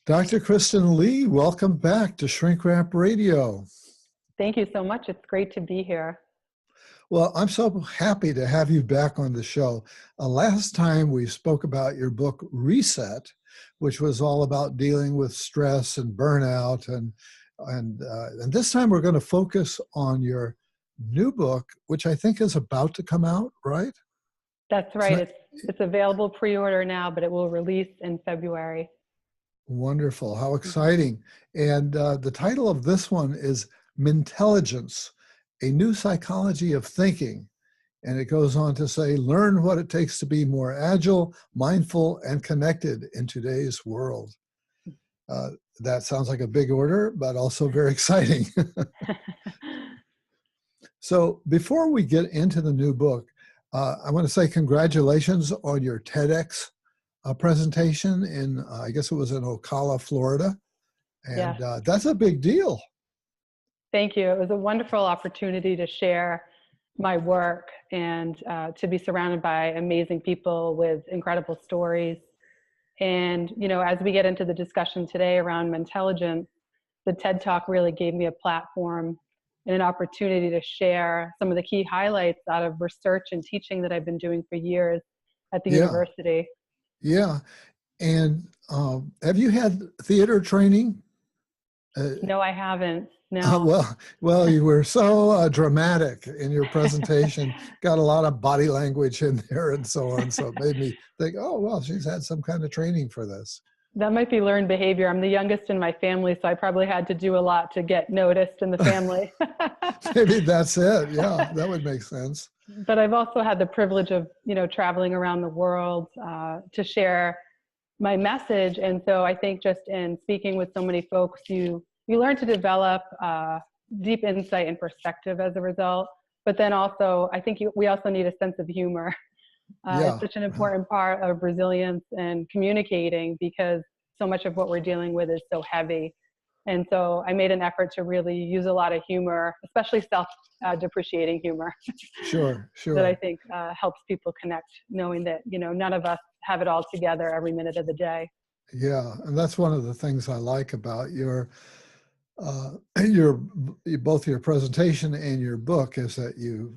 Dr. Kristen Lee, welcome back to Shrink Wrap Radio. Thank you so much. It's great to be here. Well, I'm so happy to have you back on the show. Last time we spoke about your book, Reset, which was all about dealing with stress and burnout. And this time we're going to focus on your new book, which I think is about to come out, right? That's right. It's available pre-order now, but it will release in February. Wonderful. How exciting. And the title of this one is Mentalligence, a new psychology of thinking. And it goes on to say, learn what it takes to be more agile, mindful, and connected in today's world. That sounds like a big order, but also very exciting. So before we get into the new book, I want to say congratulations on your TEDx presentation in, I guess it was in Ocala, Florida. And that's a big deal. Thank you. It was a wonderful opportunity to share my work and to be surrounded by amazing people with incredible stories. And, you know, as we get into the discussion today around Mentalligence, the TED Talk really gave me a platform and an opportunity to share some of the key highlights out of research and teaching that I've been doing for years at the university. Yeah. And have you had theater training? No, I haven't. No. Well, you were so dramatic in your presentation, got a lot of body language in there and so on. So it made me think, oh, well, she's had some kind of training for this. That might be learned behavior. I'm the youngest in my family, so I probably had to do a lot to get noticed in the family. Maybe that's it. Yeah, that would make sense. But I've also had the privilege of, you know, traveling around the world to share my message. And so I think just in speaking with so many folks, you learn to develop deep insight and perspective as a result. But then also, I think we also need a sense of humor. It's such an important part of resilience and communicating, because so much of what we're dealing with is so heavy. And so I made an effort to really use a lot of humor, especially self-depreciating humor. Sure. That I think helps people connect, knowing that, you know, none of us have it all together every minute of the day. Yeah, and that's one of the things I like about both your presentation and your book, is that you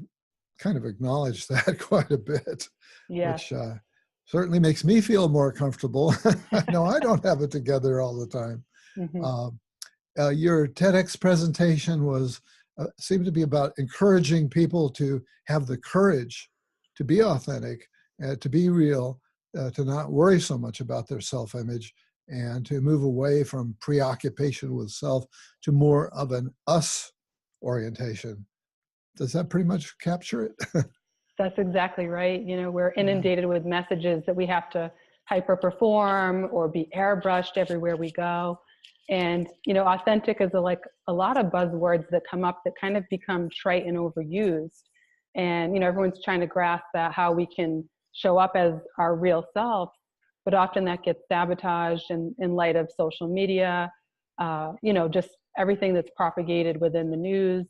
kind of acknowledge that quite a bit, which certainly makes me feel more comfortable. I know I don't have it together all the time. Mm-hmm. Your TEDx presentation seemed to be about encouraging people to have the courage to be authentic, to be real, to not worry so much about their self-image, and to move away from preoccupation with self to more of an us orientation. Does that pretty much capture it? That's exactly right. You know, we're inundated with messages that we have to hyper-perform or be airbrushed everywhere we go. And, you know, authentic is like a lot of buzzwords that come up that kind of become trite and overused. And, you know, everyone's trying to grasp that how we can show up as our real self, but often that gets sabotaged in light of social media, you know, just everything that's propagated within the news.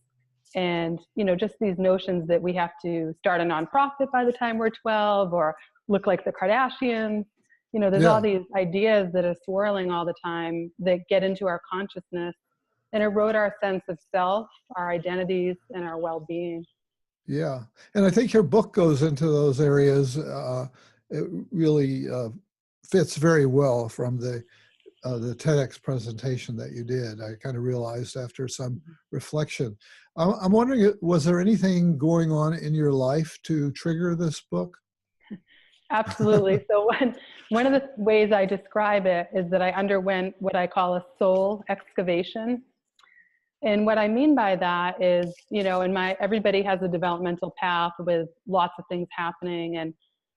And, you know, just these notions that we have to start a nonprofit by the time we're 12 or look like the Kardashians. You know, there's all these ideas that are swirling all the time that get into our consciousness and erode our sense of self, our identities, and our well-being. Yeah. And I think your book goes into those areas. It really fits very well from the TEDx presentation that you did. I kind of realized after some reflection. I'm wondering, was there anything going on in your life to trigger this book? Absolutely. So one of the ways I describe it is that I underwent what I call a soul excavation. And what I mean by that is, you know, everybody has a developmental path with lots of things happening. And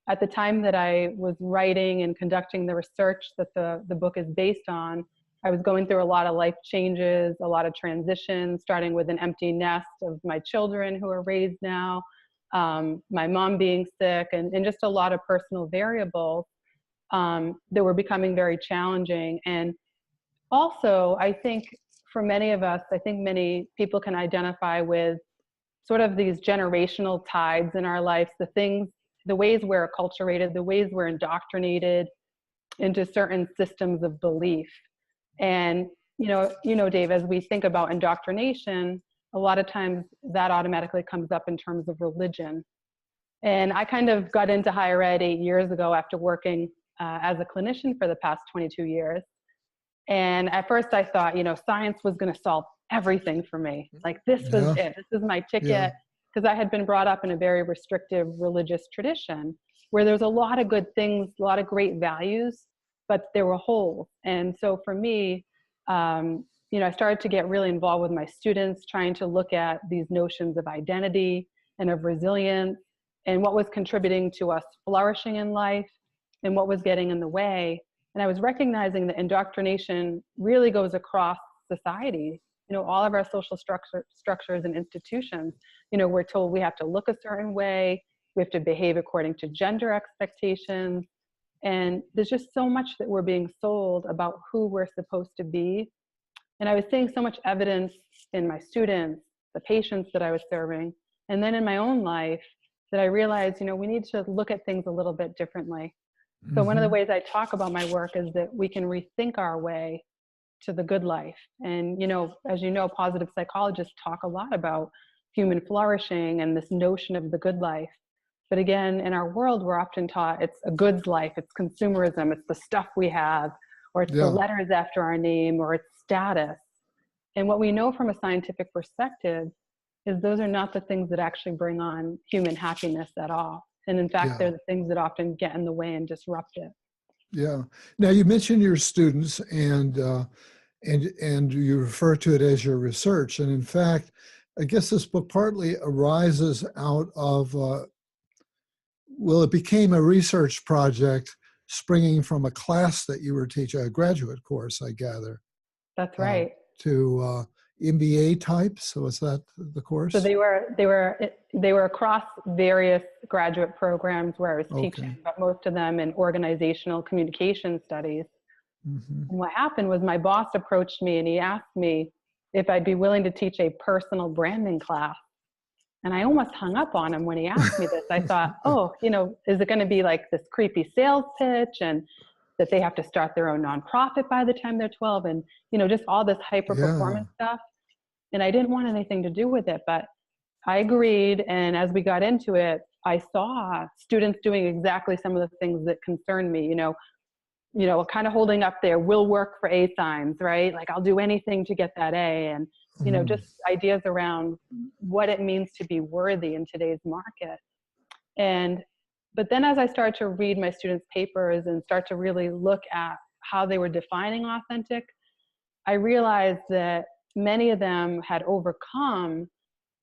at the time that I was writing and conducting the research that the book is based on, I was going through a lot of life changes, a lot of transitions, starting with an empty nest of my children who are raised now, my mom being sick, and just a lot of personal variables that were becoming very challenging. And also, I think for many of us, I think many people can identify with sort of these generational tides in our lives, the ways we're acculturated, the ways we're indoctrinated into certain systems of belief. And, Dave, as we think about indoctrination, a lot of times that automatically comes up in terms of religion. And I kind of got into higher ed 8 years ago after working as a clinician for the past 22 years. And at first I thought, science was going to solve everything for me. Like this was it. This is my ticket. Because I had been brought up in a very restrictive religious tradition where there's a lot of good things, a lot of great values, but there were holes. And so for me, I started to get really involved with my students, trying to look at these notions of identity and of resilience and what was contributing to us flourishing in life and what was getting in the way. And I was recognizing that indoctrination really goes across society. All of our social structures and institutions, we're told we have to look a certain way, we have to behave according to gender expectations. And there's just so much that we're being sold about who we're supposed to be. And I was seeing so much evidence in my students, the patients that I was serving, and then in my own life that I realized, we need to look at things a little bit differently. So one of the ways I talk about my work is that we can rethink our way to the good life. And, as positive psychologists talk a lot about human flourishing and this notion of the good life. But again, in our world, we're often taught it's a goods life, it's consumerism, it's the stuff we have, or it's the letters after our name, or it's status. And what we know from a scientific perspective is those are not the things that actually bring on human happiness at all. And in fact, they're the things that often get in the way and disrupt it. Yeah. Now you mentioned your students and you refer to it as your research. And in fact, I guess this book partly arises out of, it became a research project springing from a class that you were teaching, a graduate course, I gather. That's right. To MBA types. So is that the course? So they were across various graduate programs where I was teaching, but most of them in organizational communication studies. And what happened was my boss approached me and he asked me if I'd be willing to teach a personal branding class. And I almost hung up on him when he asked me this. I thought, is it going to be like this creepy sales pitch and that they have to start their own nonprofit by the time they're 12 and, just all this hyper performance stuff. And I didn't want anything to do with it, but I agreed. And as we got into it, I saw students doing exactly some of the things that concerned me, kind of holding up their will work for A signs, right? Like I'll do anything to get that A. And, just ideas around what it means to be worthy in today's market. But then as I started to read my students' papers and start to really look at how they were defining authentic, I realized that many of them had overcome,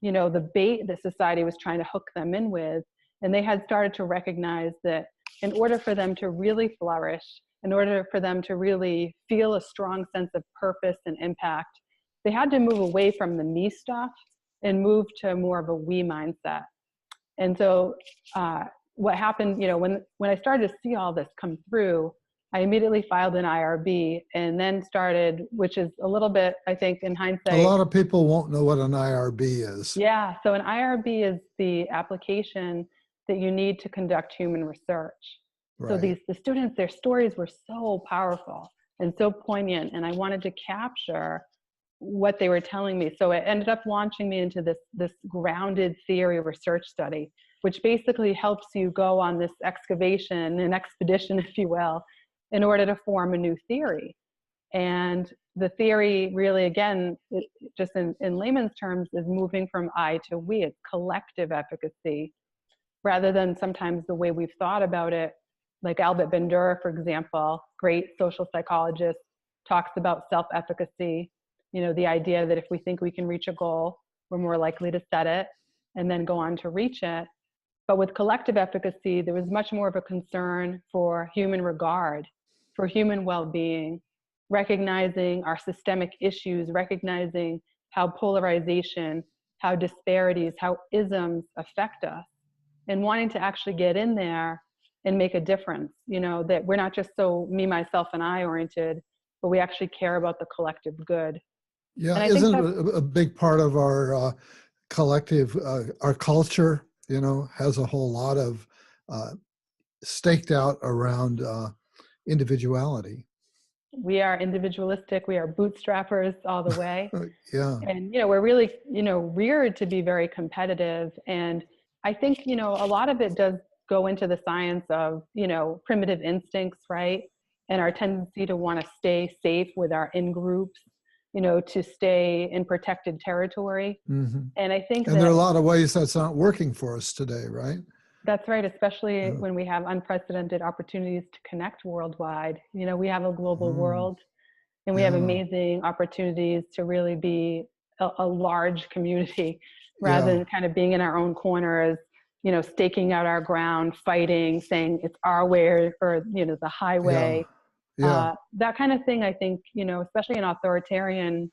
the bait that society was trying to hook them in with. And they had started to recognize that in order for them to really flourish, in order for them to really feel a strong sense of purpose and impact, they had to move away from the me stuff and move to more of a we mindset. And so what happened, when I started to see all this come through, I immediately filed an IRB and then started, which is a little bit, I think, in hindsight. A lot of people won't know what an IRB is. Yeah, so an IRB is the application that you need to conduct human research. Right. So the students, their stories were so powerful and so poignant, and I wanted to capture what they were telling me. So it ended up launching me into this grounded theory research study, which basically helps you go on this excavation, an expedition, if you will, in order to form a new theory. And the theory really, again, just in layman's terms, is moving from I to we. It's collective efficacy, rather than sometimes the way we've thought about it. Like Albert Bandura, for example, great social psychologist, talks about self-efficacy. The idea that if we think we can reach a goal, we're more likely to set it and then go on to reach it. But with collective efficacy, there was much more of a concern for human regard, for human well-being, recognizing our systemic issues, recognizing how polarization, how disparities, how isms affect us, and wanting to actually get in there and make a difference, that we're not just so me, myself, and I oriented, but we actually care about the collective good. Yeah, isn't a big part of our collective, our culture, has a whole lot of staked out around individuality. We are individualistic. We are bootstrappers all the way. Yeah. And, we're really, reared to be very competitive. And I think, a lot of it does go into the science of, primitive instincts, right? And our tendency to want to stay safe with our in-groups, to stay in protected territory. Mm-hmm. And I think And there are a lot of ways that's not working for us today, right? That's right, especially when we have unprecedented opportunities to connect worldwide. We have a global world, and we have amazing opportunities to really be a large community rather than kind of being in our own corners, staking out our ground, fighting, saying it's our way or the highway. That kind of thing, I think, especially in authoritarian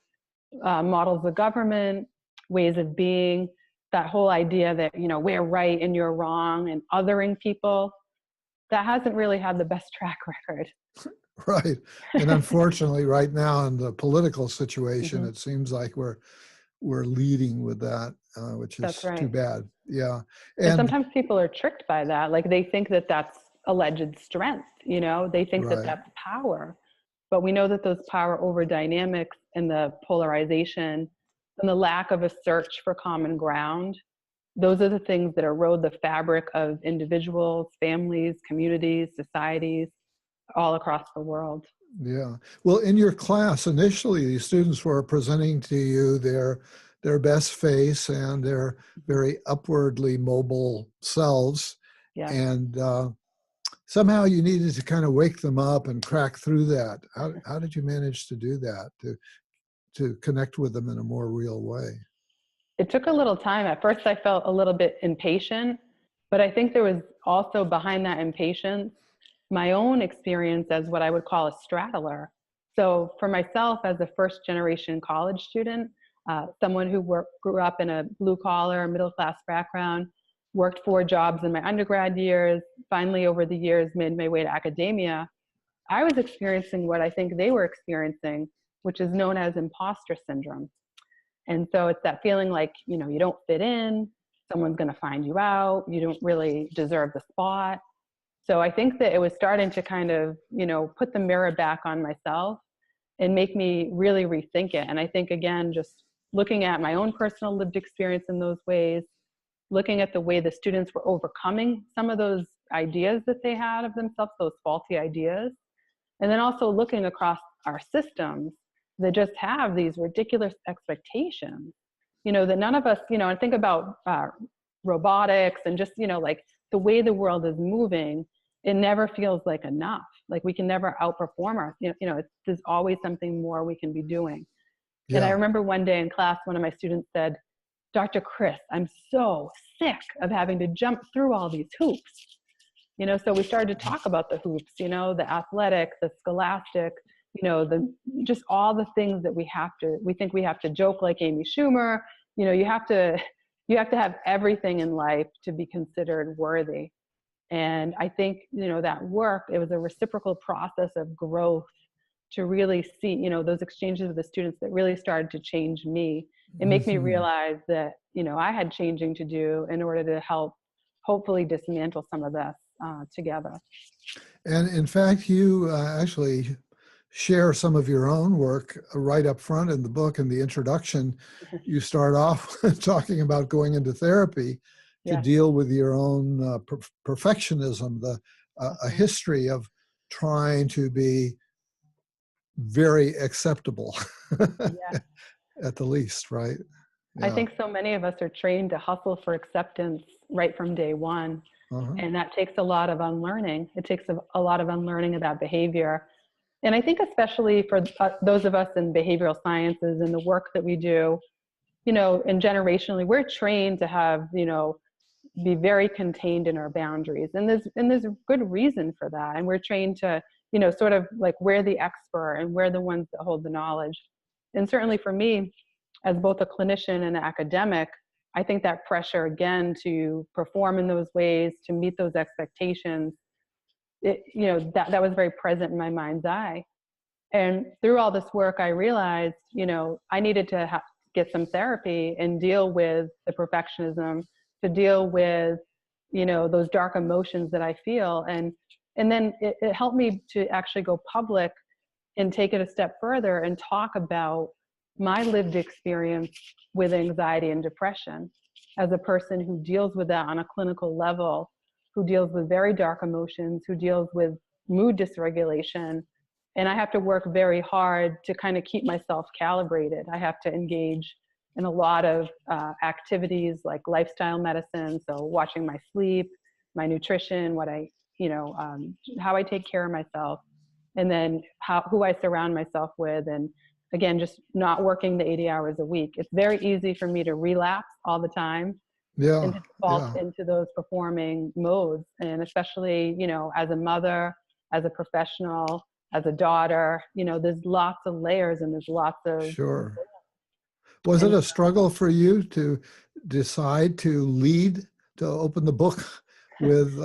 models of government, ways of being, that whole idea that, we're right and you're wrong and othering people, that hasn't really had the best track record. Right. And unfortunately, right now in the political situation, it seems like we're leading with that, which is too bad. Yeah. And sometimes people are tricked by that. Like they think that that's alleged strength, they think that that's power. But we know that those power over dynamics and the polarization and the lack of a search for common ground, those are the things that erode the fabric of individuals, families, communities, societies all across the world. Yeah. Well, in your class, initially, the students were presenting to you their best face and their very upwardly mobile selves. Yeah. And somehow you needed to kind of wake them up and crack through that. How did you manage to do that, to connect with them in a more real way? It took a little time. At first, I felt a little bit impatient, but I think there was also behind that impatience my own experience as what I would call a straddler. So for myself, as a first generation college student, someone who grew up in a blue collar, middle class background, worked 4 jobs in my undergrad years, finally over the years made my way to academia, I was experiencing what I think they were experiencing, which is known as imposter syndrome. And so it's that feeling like, you don't fit in, someone's going to find you out, you don't really deserve the spot. So I think that it was starting to kind of, put the mirror back on myself and make me really rethink it. And I think, again, just looking at my own personal lived experience in those ways, looking at the way the students were overcoming some of those ideas that they had of themselves, those faulty ideas, and then also looking across our systems that just have these ridiculous expectations, that none of us, and think about robotics and just, like the way the world is moving, it never feels like enough. Like we can never outperform our, there's always something more we can be doing. Yeah. And I remember one day in class, one of my students said, "Dr. Chris, I'm so sick of having to jump through all these hoops." So we started to talk about the hoops, the athletic, the scholastic, just all the things that we think we have to joke like Amy Schumer. You have to have everything in life to be considered worthy. And I think, that work, it was a reciprocal process of growth to really see, those exchanges with the students that really started to change me and make me realize that, I had changing to do in order to help hopefully dismantle some of this together. And in fact, you actually share some of your own work right up front in the book. In the introduction, you start off talking about going into therapy to deal with your own perfectionism, a history of trying to be very acceptable at the least, right? Yeah. I think so many of us are trained to hustle for acceptance right from day one. And that takes a lot of unlearning. It takes a lot of unlearning about behavior. And I think especially for those of us in behavioral sciences and the work that we do, and generationally, we're trained to have, be very contained in our boundaries. And there's a good reason for that. And we're trained to, sort of like we're the expert and we're the ones that hold the knowledge. And certainly for me, as both a clinician and an academic, I think that pressure, again, to perform in those ways, to meet those expectations, that was very present in my mind's eye. And through all this work, I realized, I needed to get some therapy and deal with the perfectionism, to deal with, those dark emotions that I feel. And then it helped me to actually go public and take it a step further and talk about my lived experience with anxiety and depression as a person who deals with that on a clinical level, who deals with very dark emotions, who deals with mood dysregulation. And I have to work very hard to kind of keep myself calibrated. I have to engage in a lot of activities like lifestyle medicine, so watching my sleep, my nutrition, what I, how I take care of myself, and then who I surround myself with, and again, just not working the 80 hours a week. It's very easy for me to relapse all the time and to default into those performing modes. And especially, as a mother, as a professional, as a daughter, there's lots of layers and there's lots of... Sure. Was it a struggle for you to decide to lead, to open the book with,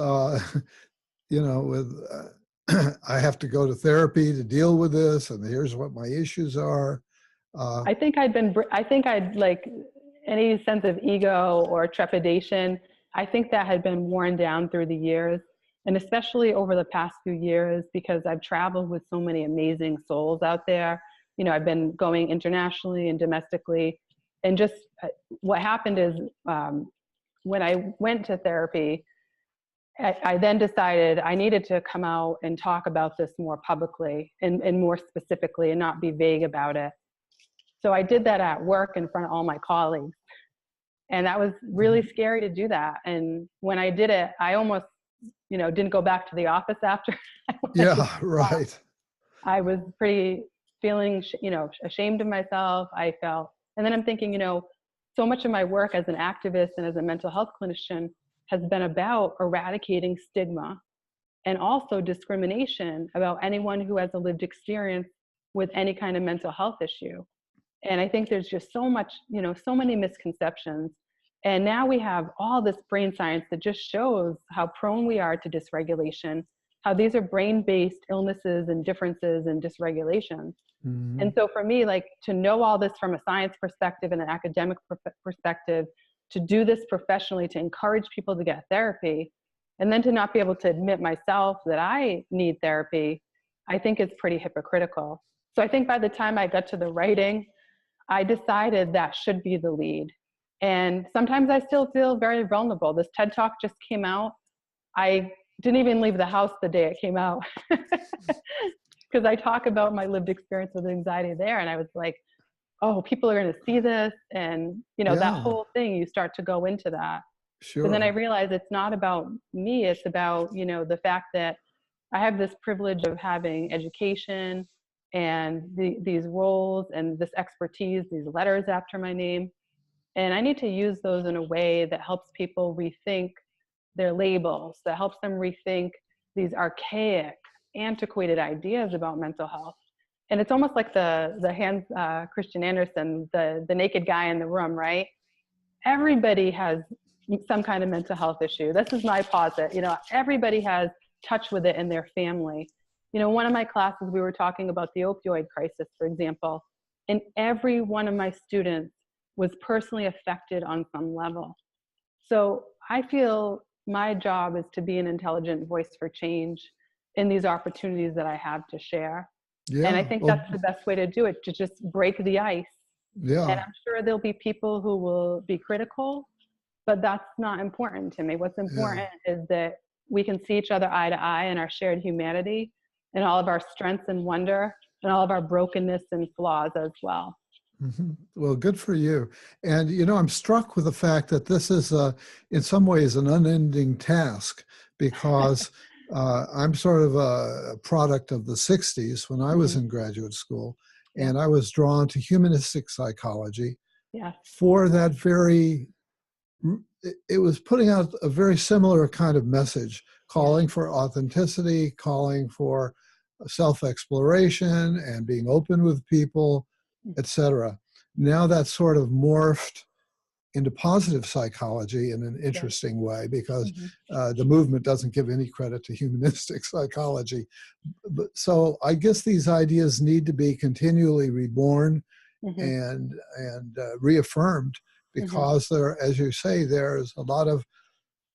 I have to go to therapy to deal with this, and here's what my issues are? I think I'd like any sense of ego or trepidation. I think that had been worn down through the years, and especially over the past few years, because I've traveled with so many amazing souls out there. I've been going internationally and domestically, and just what happened is when I went to therapy, I then decided I needed to come out and talk about this more publicly and more specifically, and not be vague about it. So I did that at work in front of all my colleagues. And that was really scary to do that. And when I did it, I almost, didn't go back to the office after. Yeah, right. I was pretty feeling, ashamed of myself. I felt, and then I'm thinking, so much of my work as an activist and as a mental health clinician has been about eradicating stigma and also discrimination about anyone who has a lived experience with any kind of mental health issue. And I think there's just so much, so many misconceptions. And now we have all this brain science that just shows how prone we are to dysregulation, how these are brain-based illnesses and differences and dysregulations. Mm-hmm. And so for me, like, to know all this from a science perspective and an academic perspective, to do this professionally, to encourage people to get therapy, and then to not be able to admit myself that I need therapy, I think it's pretty hypocritical. So I think by the time I got to the writing, I decided that should be the lead. And sometimes I still feel very vulnerable. This TED Talk just came out. I didn't even leave the house the day it came out because I talk about my lived experience with anxiety there. And I was like, oh, people are going to see this. And, that whole thing, you start to go into that. Sure. But then I realized it's not about me. It's about, the fact that I have this privilege of having education and these roles and this expertise, these letters after my name. And I need to use those in a way that helps people rethink their labels, that helps them rethink these archaic, antiquated ideas about mental health. And it's almost like the Christian Andersen, the naked guy in the room, right? Everybody has some kind of mental health issue. This is my posit. Everybody has touch with it in their family. One of my classes, we were talking about the opioid crisis, for example, and every one of my students was personally affected on some level. So I feel my job is to be an intelligent voice for change in these opportunities that I have to share. Yeah, and I think that's the best way to do it, to just break the ice. Yeah. And I'm sure there'll be people who will be critical, but that's not important to me. What's important is that we can see each other eye to eye in our shared humanity and all of our strengths and wonder and all of our brokenness and flaws as well. Mm-hmm. Well, good for you. And, I'm struck with the fact that this is, in some ways, an unending task, because I'm sort of a product of the 60s when I was in graduate school, and I was drawn to humanistic psychology for that it was putting out a very similar kind of message, calling for authenticity, calling for self-exploration and being open with people, etc. Now that's sort of morphed into positive psychology in an interesting way, because the movement doesn't give any credit to humanistic psychology. So I guess these ideas need to be continually reborn and reaffirmed, because there, as you say, there's a lot of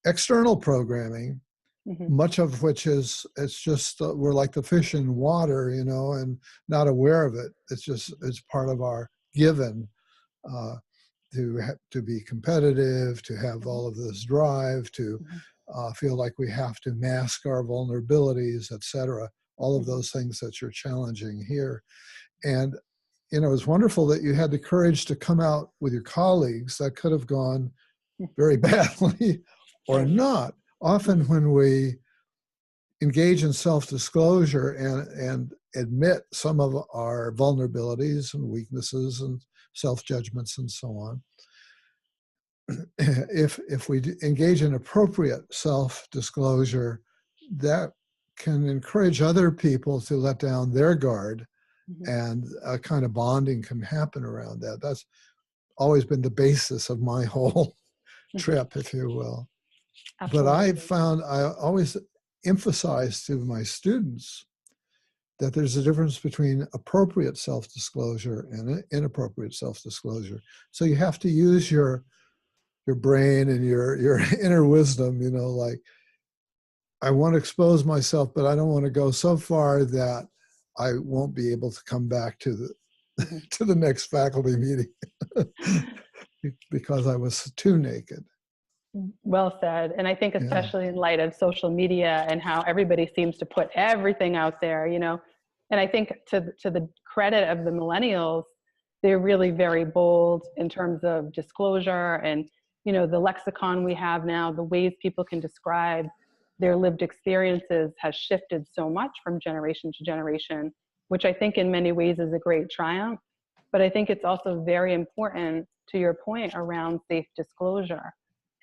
external programming much of which is, it's just, we're like the fish in water, you know, and not aware of it. It's just, it's part of our given to be competitive, to have all of this drive, to feel like we have to mask our vulnerabilities, etc. All of those things that you're challenging here. And, you know, it's wonderful that you had the courage to come out with your colleagues. That could have gone very badly or not. Often when we engage in self-disclosure and admit some of our vulnerabilities and weaknesses and self-judgments and so on, if we engage in appropriate self-disclosure, that can encourage other people to let down their guard, and a kind of bonding can happen around that. That's always been the basis of my whole trip, if you will. Absolutely. But I found, I always emphasize to my students that there's a difference between appropriate self-disclosure and inappropriate self-disclosure. So you have to use your brain and your inner wisdom, you know, like, I want to expose myself, but I don't want to go so far that I won't be able to come back to the to the next faculty meeting because I was too naked. Well said. And I think especially in light of social media and how everybody seems to put everything out there, you know, and I think to the credit of the millennials, they're really very bold in terms of disclosure and, you know, the lexicon we have now, the ways people can describe their lived experiences has shifted so much from generation to generation, which I think in many ways is a great triumph. But I think it's also very important, to your point, around safe disclosure.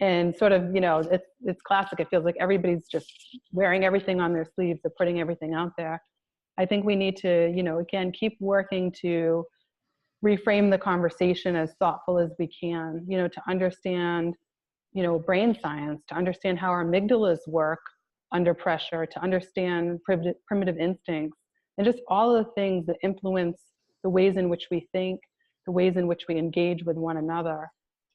And sort of, you know, it's classic. It feels like everybody's just wearing everything on their sleeves or putting everything out there. I think we need to, you know, again, keep working to reframe the conversation as thoughtful as we can, you know, to understand, you know, brain science, to understand how our amygdalas work under pressure, to understand primitive instincts, and just all of the things that influence the ways in which we think, the ways in which we engage with one another.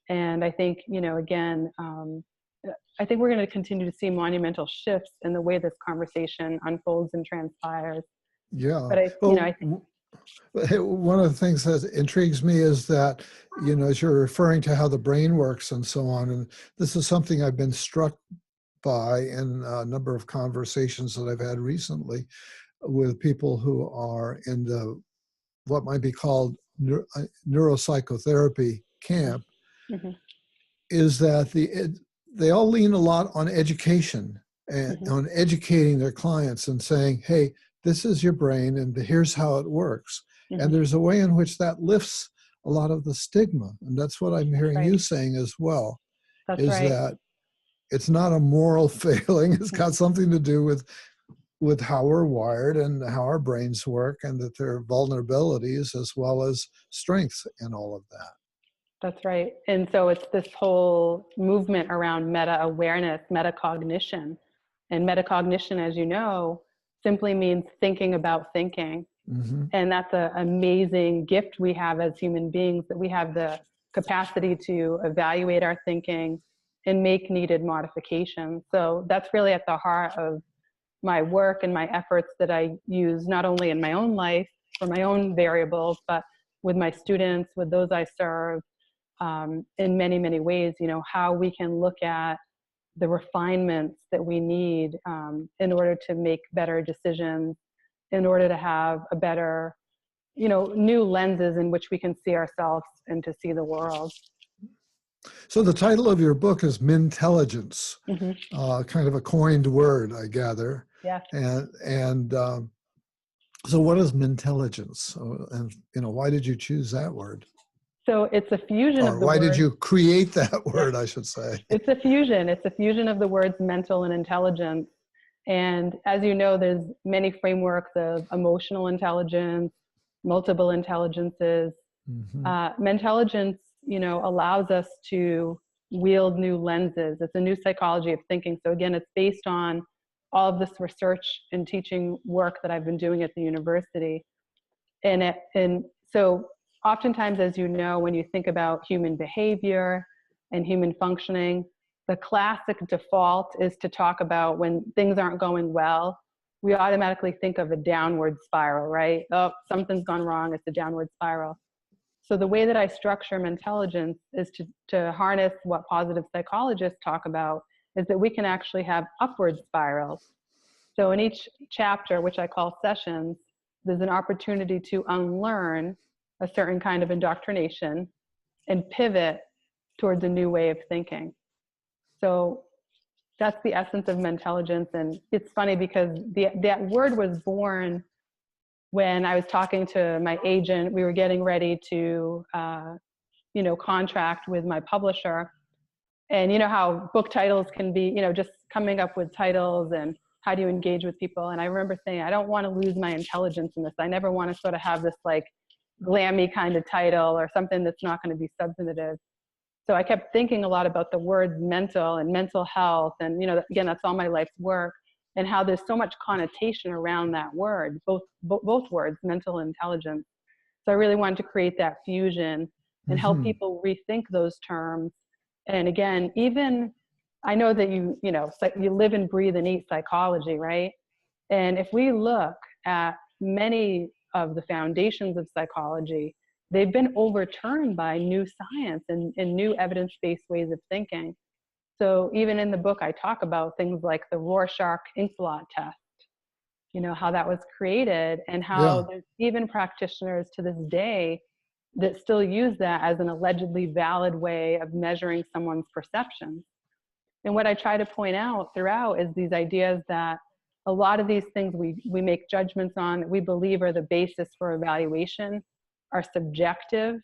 And I think, you know, again, I think we're going to continue to see monumental shifts in the way this conversation unfolds and transpires. Yeah. But you know, I think one of the things that intrigues me is that, you know, as you're referring to how the brain works and so on, and this is something I've been struck by in a number of conversations that I've had recently with people who are in the what might be called neuropsychotherapy camp, is that they all lean a lot on education and on educating their clients and saying, hey, this is your brain and here's how it works. And there's a way in which that lifts a lot of the stigma. And that's what I'm hearing you saying as well, that it's not a moral failing. It's got something to do with how we're wired and how our brains work, and that there are vulnerabilities as well as strengths in all of that. That's right. And so it's this whole movement around meta-awareness, metacognition. And metacognition, as you know, simply means thinking about thinking. And that's an amazing gift we have as human beings, that we have the capacity to evaluate our thinking and make needed modifications. So that's really at the heart of my work and my efforts that I use, not only in my own life for my own variables, but with my students, with those I serve, in many, many ways, you know, how we can look at the refinements that we need in order to make better decisions, in order to have a better, you know, new lenses in which we can see ourselves and to see the world. So the title of your book is Mentalligence, kind of a coined word, I gather. Yeah. And so what is Mentalligence? And, you know, why did you choose that word? So it's a fusion of the why words. Did you create that word, I should say? It's a fusion. It's a fusion of the words mental and intelligence. And as you know, there's many frameworks of emotional intelligence, multiple intelligences. Mentalligence, you know, allows us to wield new lenses. It's a new psychology of thinking. So again, it's based on all of this research and teaching work that I've been doing at the university. And so oftentimes, as you know, when you think about human behavior and human functioning, the classic default is to talk about when things aren't going well. We automatically think of a downward spiral, right? Oh, something's gone wrong. It's a downward spiral. So the way that I structure Mentalligence is to harness what positive psychologists talk about, is that we can actually have upward spirals. So in each chapter, which I call sessions, there's an opportunity to unlearn a certain kind of indoctrination and pivot towards a new way of thinking. So that's the essence of Mentalligence. And it's funny because that word was born when I was talking to my agent. We were getting ready to, contract with my publisher. And you know how book titles can be, just coming up with titles and how do you engage with people. And I remember saying, I don't want to lose my intelligence in this. I never want to sort of have this like glammy kind of title or something that's not going to be substantive. So I kept thinking a lot about the words mental and mental health. And, again, that's all my life's work, and how there's so much connotation around that word, both words, mental and intelligence. So I really wanted to create that fusion and help people rethink those terms. And again, even I know that you live and breathe and eat psychology, right? And if we look at many of the foundations of psychology, they've been overturned by new science and new evidence-based ways of thinking. So even in the book, I talk about things like the Rorschach ink blot test, how that was created, and how there's even practitioners to this day that still use that as an allegedly valid way of measuring someone's perceptions. And what I try to point out throughout is these ideas that a lot of these things we make judgments on that we believe are the basis for evaluation are subjective.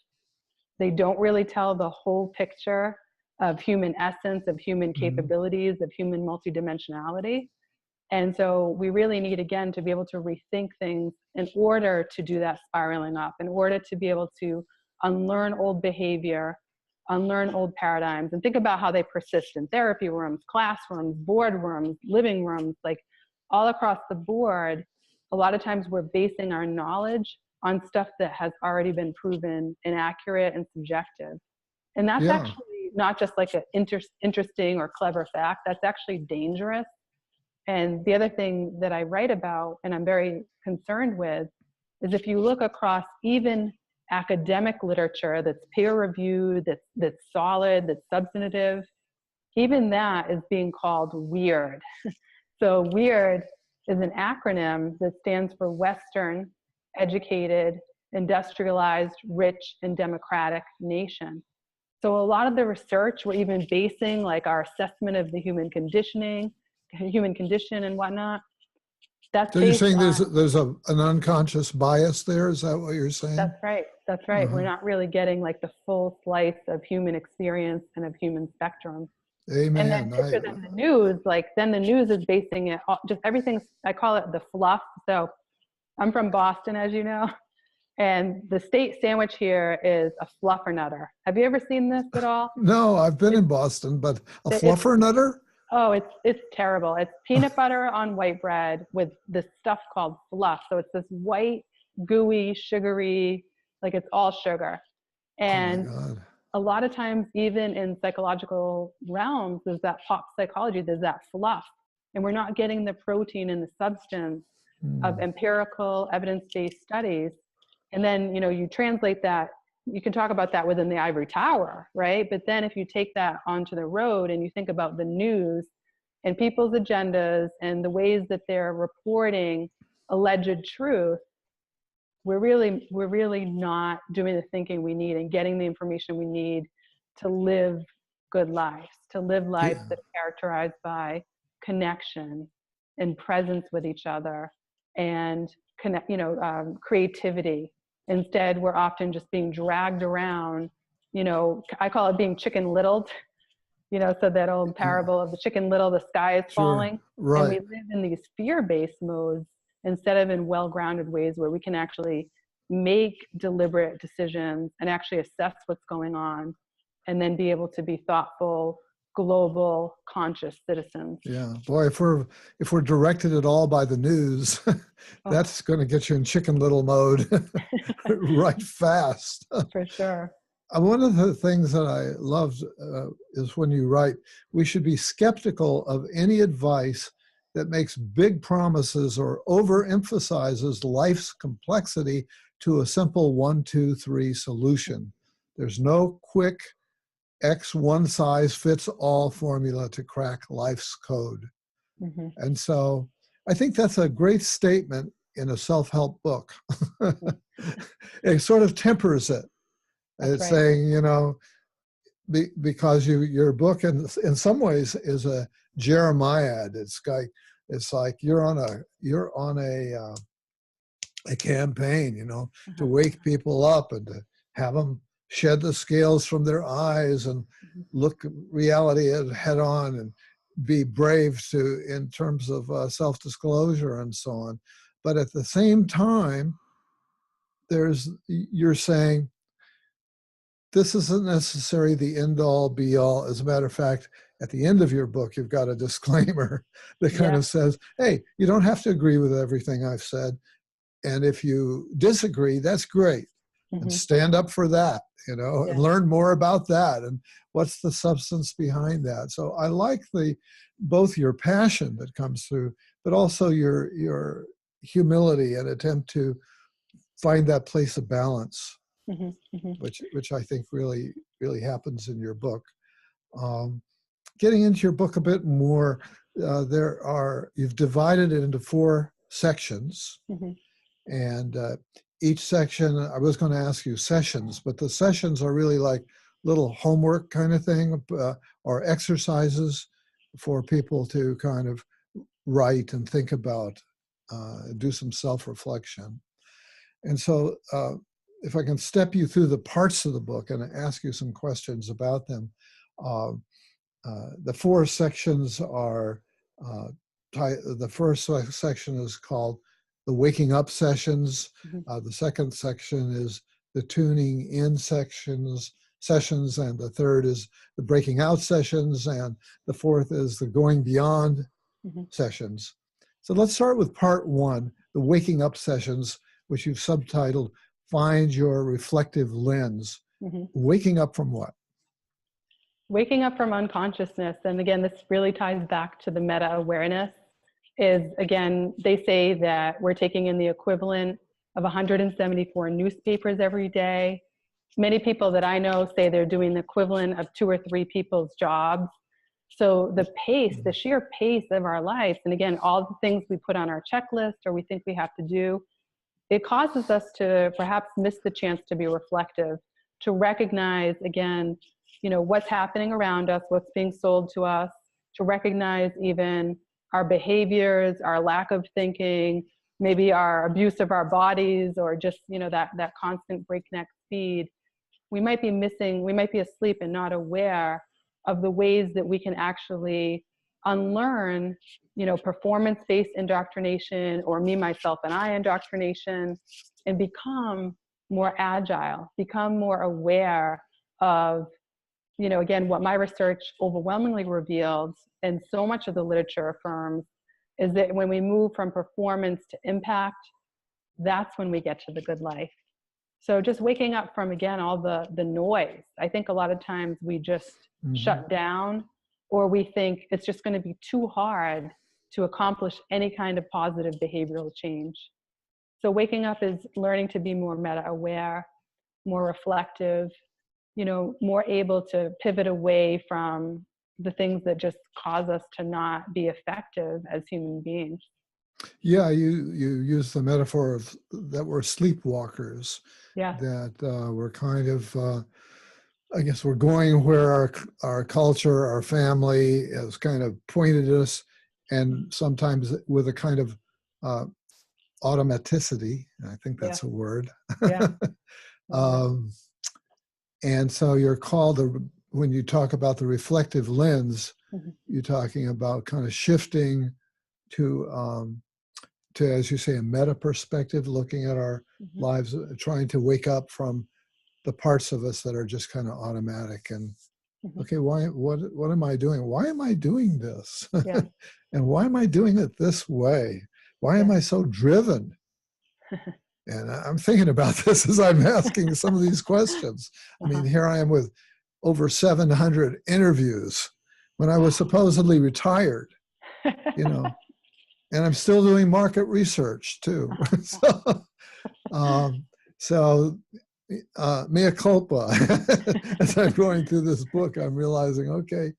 They don't really tell the whole picture of human essence, of human capabilities, of human multidimensionality. And so we really need, again, to be able to rethink things in order to do that spiraling up, in order to be able to unlearn old behavior, unlearn old paradigms, and think about how they persist in therapy rooms, classrooms, boardrooms, living rooms, like all across the board. A lot of times we're basing our knowledge on stuff that has already been proven inaccurate and subjective. And that's actually not just like an interesting or clever fact, that's actually dangerous. And the other thing that I write about, and I'm very concerned with, is if you look across even academic literature that's peer-reviewed, that's solid, that's substantive, even that is being called weird. So weird is an acronym that stands for Western, educated, industrialized, rich, and democratic nation. So a lot of the research, we're even basing like our assessment of the human condition and whatnot. So you're saying there's an unconscious bias there? Is that what you're saying? That's right. That's right. We're not really getting like the full slice of human experience and of human spectrum. Amen. And then than the news, then the news is basing it just everything. I call it the fluff. So I'm from Boston, as you know, and the state sandwich here is a fluffernutter. Have you ever seen this at all? No, I've been in Boston, but a fluffernutter? Oh, it's terrible. It's peanut butter on white bread with this stuff called fluff. So it's this white, gooey, sugary, like it's all sugar. And a lot of times, even in psychological realms, there's that pop psychology, there's that fluff. And we're not getting the protein and the substance of empirical evidence-based studies. And then, you translate that, you can talk about that within the ivory tower, right? But then if you take that onto the road and you think about the news and people's agendas and the ways that they're reporting alleged truth, we're really not doing the thinking we need and getting the information we need to live good lives, to live lives that are characterized by connection and presence with each other and creativity. Instead, we're often just being dragged around, I call it being chicken littled, so that old parable of the chicken little, the sky is falling. Right. And we live in these fear-based modes instead of in well-grounded ways where we can actually make deliberate decisions and actually assess what's going on and then be able to be thoughtful, global, conscious citizens. Yeah, boy, if we're directed at all by the news, that's going to get you in chicken little mode right fast. For sure. one of the things that I loved is when you write, we should be skeptical of any advice that makes big promises or overemphasizes life's complexity to a simple 1, 2, 3 solution. There's no quick X one size fits all formula to crack life's code. Mm-hmm. And so I think that's a great statement in a self-help book. It sort of tempers it. That's It's right. saying, you know, because your book in some ways is a Jeremiad. It's like you're on a campaign, you know, to wake people up and to have them shed the scales from their eyes and look reality head on and be brave in terms of self-disclosure and so on. But at the same time, you're saying this isn't necessarily the end all be all. As a matter of fact, at the end of your book, you've got a disclaimer that kind of says, hey, you don't have to agree with everything I've said. And if you disagree, that's great. And stand up for that, you know, and learn more about that. And what's the substance behind that? So I like both your passion that comes through, but also your humility and attempt to find that place of balance, which I think really, really happens in your book. Getting into your book a bit more, you've divided it into 4 sections. And each section, I was going to ask you sessions, but the sessions are really like little homework kind of thing, or exercises for people to kind of write and think about, do some self-reflection. And so if I can step you through the parts of the book and ask you some questions about them, the 4 sections are, the first section is called the waking up sessions. The second section is the tuning in sessions, and the third is the breaking out sessions, and the fourth is the going beyond sessions. So let's start with part 1, the waking up sessions, which you've subtitled, Find Your Reflective Lens. Waking up from what? Waking up from unconsciousness. And again, this really ties back to the meta-awareness. Is, again, they say that we're taking in the equivalent of 174 newspapers every day. Many people that I know say they're doing the equivalent of 2 or 3 people's jobs. So the pace, the sheer pace of our life, and again, all the things we put on our checklist or we think we have to do, it causes us to perhaps miss the chance to be reflective, to recognize, again, you know, what's happening around us, what's being sold to us, to recognize even our behaviors, our lack of thinking, maybe our abuse of our bodies, or just, you know, that constant breakneck speed. We might be missing, we might be asleep and not aware of the ways that we can actually unlearn, you know, performance-based indoctrination or me, myself, and I indoctrination, and become more agile, become more aware of, you know, again, what my research overwhelmingly revealed, and so much of the literature affirms, is that when we move from performance to impact, that's when we get to the good life. So just waking up from, again, all the noise. I think a lot of times we just shut down, or we think it's just going to be too hard to accomplish any kind of positive behavioral change. So waking up is learning to be more meta-aware, more reflective, you know, more able to pivot away from the things that just cause us to not be effective as human beings. Yeah, you use the metaphor of that we're sleepwalkers. That we're kind of, I guess we're going where our culture, our family has kind of pointed us, and sometimes with a kind of automaticity. I think that's a word. And so you're called, when you talk about the reflective lens, you're talking about kind of shifting to, as you say, a meta perspective, looking at our lives, trying to wake up from the parts of us that are just kind of automatic and, okay, what am I doing? Why am I doing this? And why am I doing it this way? Why am I so driven? And I'm thinking about this as I'm asking some of these questions. I mean, here I am with over 700 interviews when I was supposedly retired, you know, and I'm still doing market research too. So mea culpa. As I'm going through this book, I'm realizing, okay,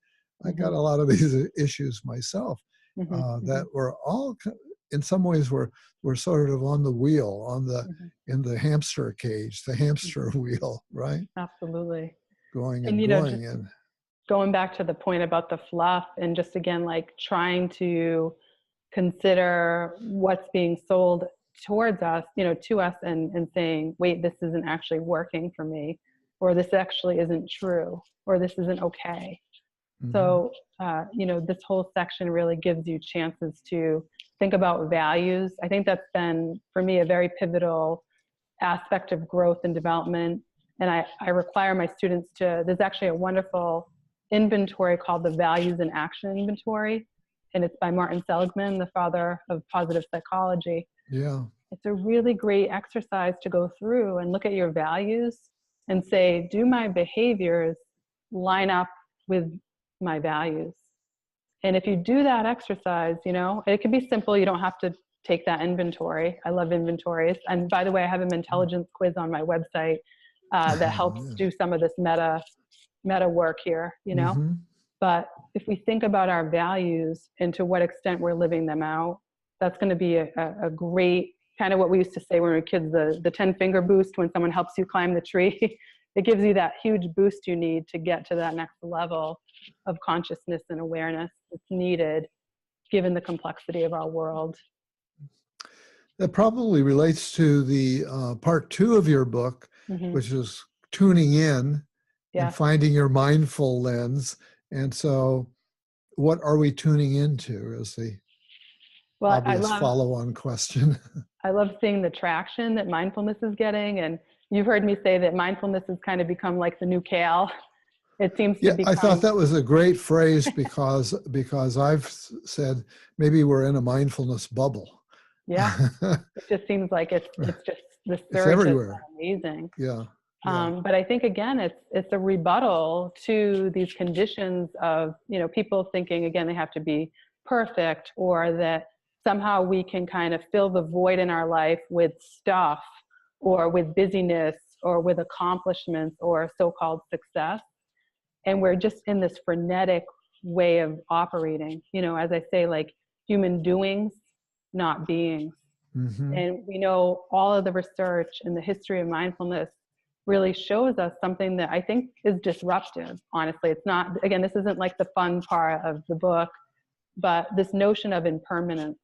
I got a lot of these issues myself that were all, in some ways, we're sort of on the wheel, in the hamster cage, the hamster wheel, right? Absolutely. Going and going and going back to the point about the fluff, and just again, like trying to consider what's being sold towards us, to us, and saying, wait, this isn't actually working for me, or this actually isn't true, or this isn't okay. So, this whole section really gives you chances to think about values. I think that's been, for me, a very pivotal aspect of growth and development. And I require my students there's actually a wonderful inventory called the Values in Action Inventory. And it's by Martin Seligman, the father of positive psychology. Yeah. It's a really great exercise to go through and look at your values and say, do my behaviors line up with my values? And if you do that exercise, it can be simple. You don't have to take that inventory. I love inventories. And by the way, I have a Mentalligence quiz on my website that helps do some of this meta work here, But if we think about our values and to what extent we're living them out, that's going to be a great, kind of what we used to say when we were kids, the 10-finger boost when someone helps you climb the tree. It gives you that huge boost you need to get to that next level of consciousness and awareness that's needed given the complexity of our world. That probably relates to the part 2 of your book, which is tuning in and finding your mindful lens. And so what are we tuning into is the obvious follow-on question. I love seeing the traction that mindfulness is getting. And you've heard me say that mindfulness has kind of become like the new kale. It seems to become... I thought that was a great phrase because I've said maybe we're in a mindfulness bubble. Yeah, it just seems like it's just the surge everywhere. is amazing. Yeah. But I think, again, it's a rebuttal to these conditions of, people thinking, again, they have to be perfect, or that somehow we can kind of fill the void in our life with stuff, or with busyness, or with accomplishments, or so-called success. And we're just in this frenetic way of operating, as I say, like human doings, not beings. And we know all of the research and the history of mindfulness really shows us something that I think is disruptive. Honestly, it's not, again, this isn't like the fun part of the book, but this notion of impermanence.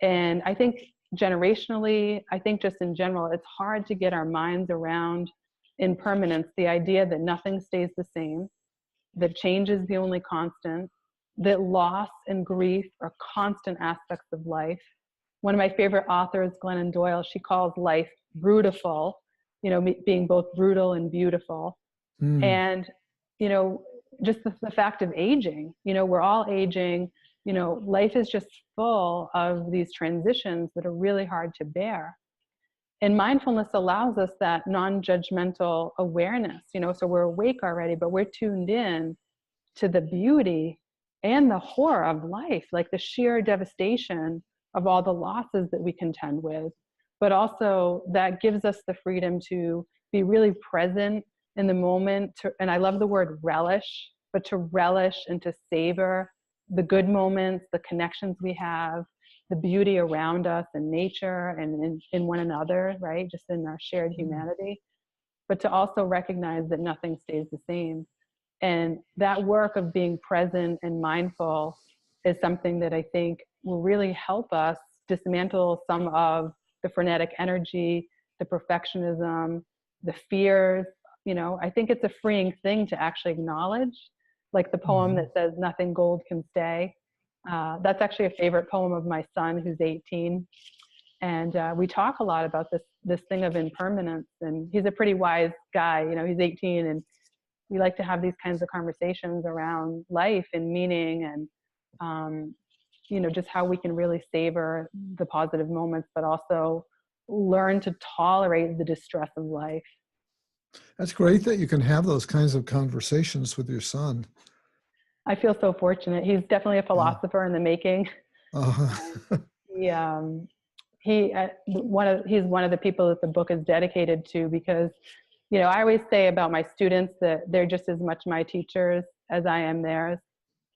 And I think generationally, I think just in general, it's hard to get our minds around impermanence, the idea that nothing stays the same, that change is the only constant, that loss and grief are constant aspects of life. One of my favorite authors, Glennon Doyle, she calls life brutiful, being both brutal and beautiful. And, just the fact of aging, we're all aging, life is just full of these transitions that are really hard to bear. And mindfulness allows us that non-judgmental awareness, so we're awake already, but we're tuned in to the beauty and the horror of life, like the sheer devastation of all the losses that we contend with. But also that gives us the freedom to be really present in the moment. And I love the word relish, but to relish and to savor the good moments, the connections we have, the beauty around us in nature and in one another, right? Just in our shared humanity. But to also recognize that nothing stays the same. And that work of being present and mindful is something that I think will really help us dismantle some of the frenetic energy, the perfectionism, the fears. I think it's a freeing thing to actually acknowledge, like the poem that says, "Nothing gold can stay." That's actually a favorite poem of my son, who's 18. And we talk a lot about this thing of impermanence. And he's a pretty wise guy. He's 18, and we like to have these kinds of conversations around life and meaning and, just how we can really savor the positive moments, but also learn to tolerate the distress of life. That's great that you can have those kinds of conversations with your son. I feel so fortunate. He's definitely a philosopher in the making. Uh-huh. He's one of the people that the book is dedicated to, because, you know, I always say about my students that they're just as much my teachers as I am theirs.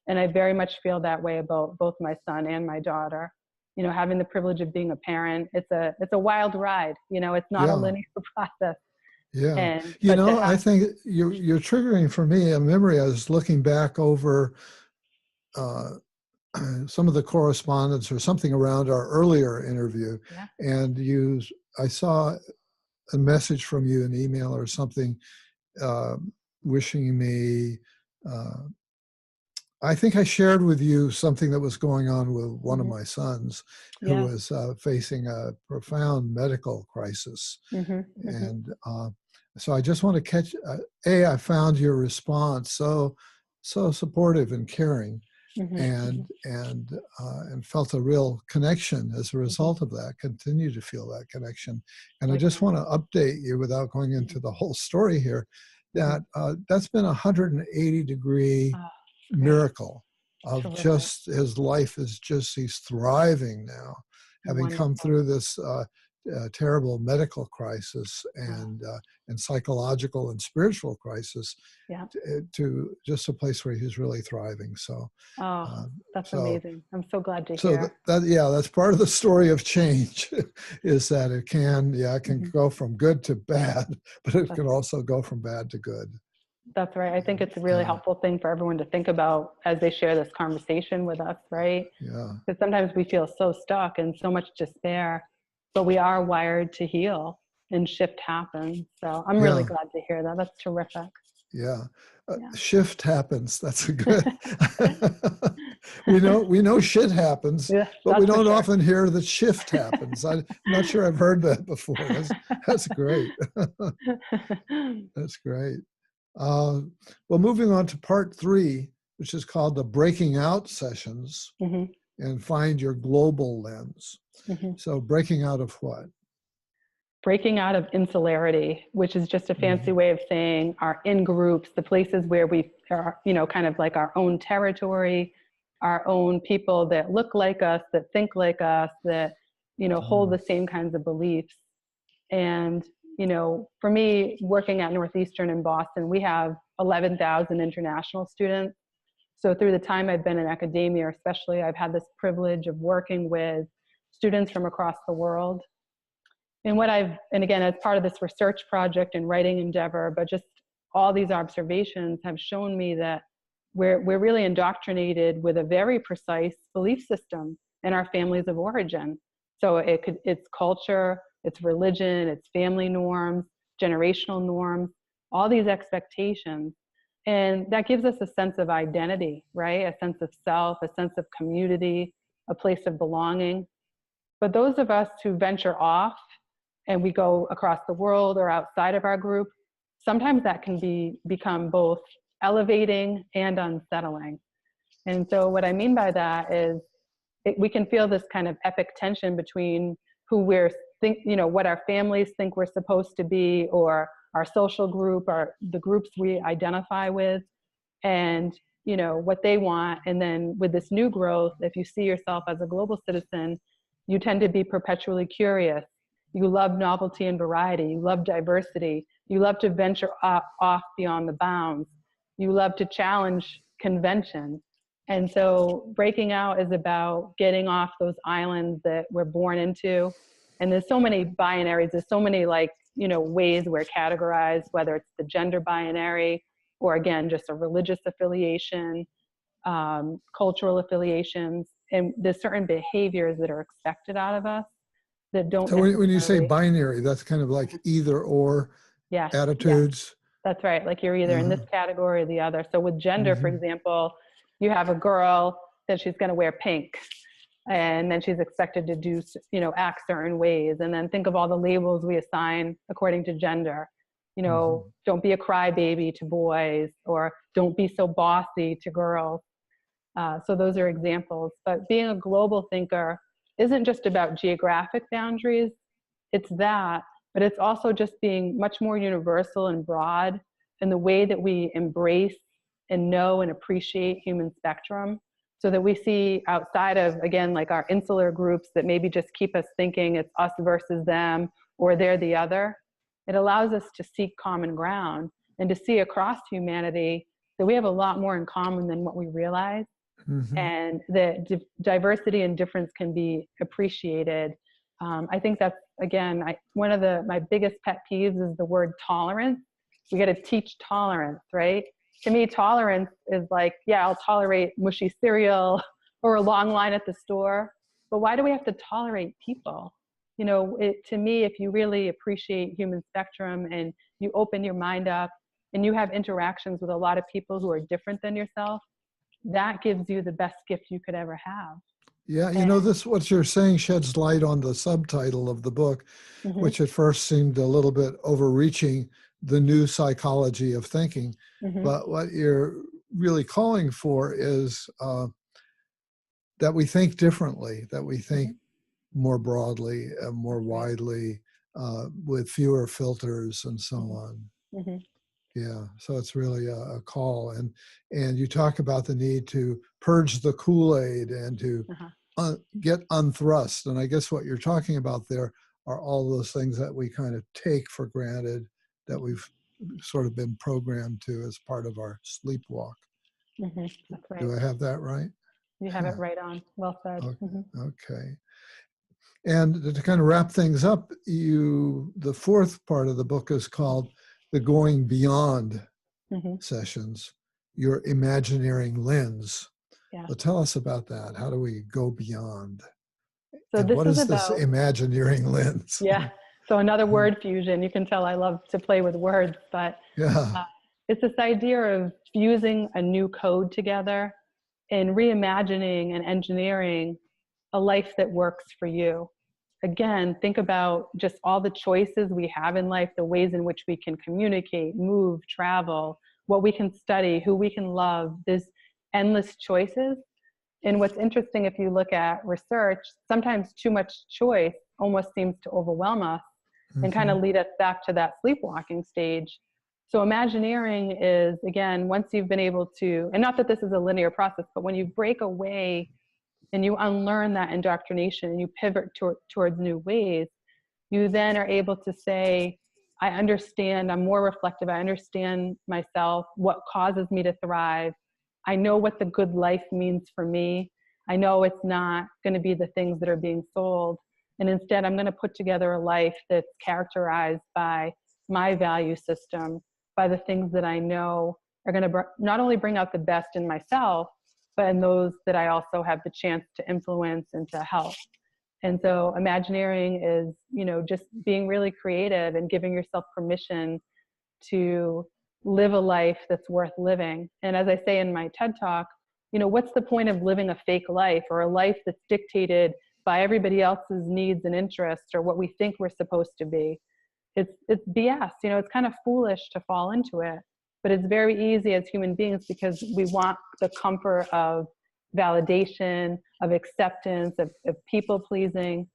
And I very much feel that way about both my son and my daughter. You know, having the privilege of being a parent, it's a wild ride. You know, it's not a linear process. Yeah. You know, I think you're triggering for me a memory. I was looking back over some of the correspondence or something around our earlier interview. Yeah. And I saw a message from you, an email or something, wishing me, I think I shared with you something that was going on with one of my sons who was facing a profound medical crisis. And so I just want to catch, I found your response so supportive and caring, and felt a real connection as a result of that, continue to feel that connection. And I just want to update you, without going into the whole story here, that that's been a 180-degree miracle of just his life is just, he's thriving now, having come through this terrible medical crisis and psychological and spiritual crisis, to just a place where he's really thriving. So that's amazing. I'm so glad to hear. So that's part of the story of change, is that it can go from good to bad, but it can also go from bad to good. That's right. I think it's a really helpful thing for everyone to think about as they share this conversation with us, right? Yeah. Because sometimes we feel so stuck and so much despair, but we are wired to heal, and shift happens. So I'm really glad to hear that. That's terrific. Yeah. Shift happens. That's a good. we know shit happens, but we don't often hear that shift happens. I'm not sure I've heard that before. That's great. That's great. Well, moving on to part 3, which is called the Breaking Out Sessions, and Find Your Global Lens. So breaking out of what? Breaking out of insularity, which is just a fancy way of saying our in-groups, the places where we are, you know, kind of like our own territory, our own people that look like us, that think like us, that, you know, hold the same kinds of beliefs. And, you know, for me, working at Northeastern in Boston, we have 11,000 international students. So through the time I've been in academia, especially, I've had this privilege of working with students from across the world. And and again, as part of this research project and writing endeavor, but just all these observations have shown me that we're really indoctrinated with a very precise belief system in our families of origin. So it's culture, it's religion, it's family norms, generational norms, all these expectations. And that gives us a sense of identity, right? A sense of self, a sense of community, a place of belonging. But those of us who venture off and we go across the world or outside of our group, sometimes that can become both elevating and unsettling. And so what I mean by that is we can feel this kind of epic tension between who what our families think we're supposed to be, or our social group, or the groups we identify with, and, you know, what they want. And then with this new growth, if you see yourself as a global citizen, you tend to be perpetually curious. You love novelty and variety. You love diversity. You love to venture off beyond the bounds. You love to challenge convention. And so breaking out is about getting off those islands that we're born into. And there's so many binaries. There's so many, like, you know, ways we're categorized, whether it's the gender binary, or again, just a religious affiliation, cultural affiliations. And there's certain behaviors that are expected out of us that don't. So when you say binary, that's kind of like either or attitudes. That's right. Like you're either in this category or the other. So with gender, for example, you have a girl that she's going to wear pink, and then she's expected to do, you know, act certain ways. And then think of all the labels we assign according to gender. You know, don't be a crybaby to boys, or don't be so bossy to girls. So those are examples. But being a global thinker isn't just about geographic boundaries. it's that, but it's also just being much more universal and broad in the way that we embrace and know and appreciate human spectrum, so that we see outside of, again, like our insular groups that maybe just keep us thinking it's us versus them or they're the other. It allows us to seek common ground and to see across humanity that we have a lot more in common than what we realize. Mm-hmm. And that diversity and difference can be appreciated. I think that's, again, one of my biggest pet peeves is the word tolerance. We got to teach tolerance, right? To me, tolerance is like, yeah, I'll tolerate mushy cereal or a long line at the store, but why do we have to tolerate people? You know, to me, if you really appreciate human spectrum and you open your mind up and you have interactions with a lot of people who are different than yourself, that gives you the best gift you could ever have. Yeah, you know, this, what you're saying sheds light on the subtitle of the book, mm-hmm. which at first seemed a little bit overreaching, The New Psychology of Thinking. Mm-hmm. But what you're really calling for is that we think differently, that we think mm-hmm. more broadly, more widely, with fewer filters and so on. Mm-hmm. Yeah, so it's really a call. And you talk about the need to purge the Kool-Aid and to get unthrust. And I guess what you're talking about there are all those things that we kind of take for granted, that we've sort of been programmed to as part of our sleepwalk. Mm-hmm. That's right. Do I have that right? You have it right on. Well said. Okay. Mm-hmm. Okay. And to kind of wrap things up, the fourth part of the book is called The Going Beyond mm-hmm. Sessions, Your Imagineering Lens. Yeah. So tell us about that. How do we go beyond? So and what is this Imagineering lens? Yeah. So another word fusion. You can tell I love to play with words, but it's this idea of fusing a new code together and reimagining and engineering a life that works for you. Again, think about just all the choices we have in life, the ways in which we can communicate, move, travel, what we can study, who we can love. There's endless choices. And what's interesting, if you look at research, sometimes too much choice almost seems to overwhelm us mm-hmm. and kind of lead us back to that sleepwalking stage. So Imagineering is, again, once you've been able to, and not that this is a linear process, but when you break away and you unlearn that indoctrination and you pivot towards new ways, you then are able to say, I understand, I'm more reflective, I understand myself, what causes me to thrive. I know what the good life means for me. I know it's not going to be the things that are being sold. And instead, I'm going to put together a life that's characterized by my value system, by the things that I know are going to not only bring out the best in myself, but in those that I also have the chance to influence and to help. And so Imagineering is, you know, just being really creative and giving yourself permission to live a life that's worth living. And as I say in my TED Talk, you know, what's the point of living a fake life or a life that's dictated by everybody else's needs and interests or what we think we're supposed to be? It's BS, you know, it's kind of foolish to fall into it, but it's very easy as human beings because we want the comfort of validation, of acceptance, of people pleasing.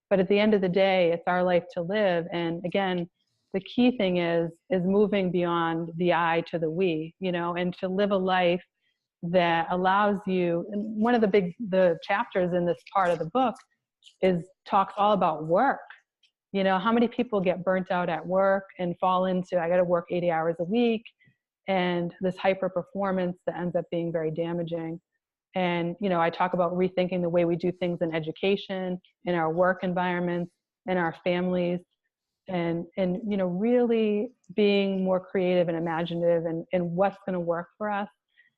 But at the end of the day, it's our life to live. And again, the key thing is moving beyond the I to the we, you know, and to live a life that allows you. And one of the chapters in this part of the book talks all about work. You know, how many people get burnt out at work and fall into, I got to work 80 hours a week, and this hyper performance that ends up being very damaging. And, you know, I talk about rethinking the way we do things in education, in our work environments, in our families, and you know, really being more creative and imaginative and what's going to work for us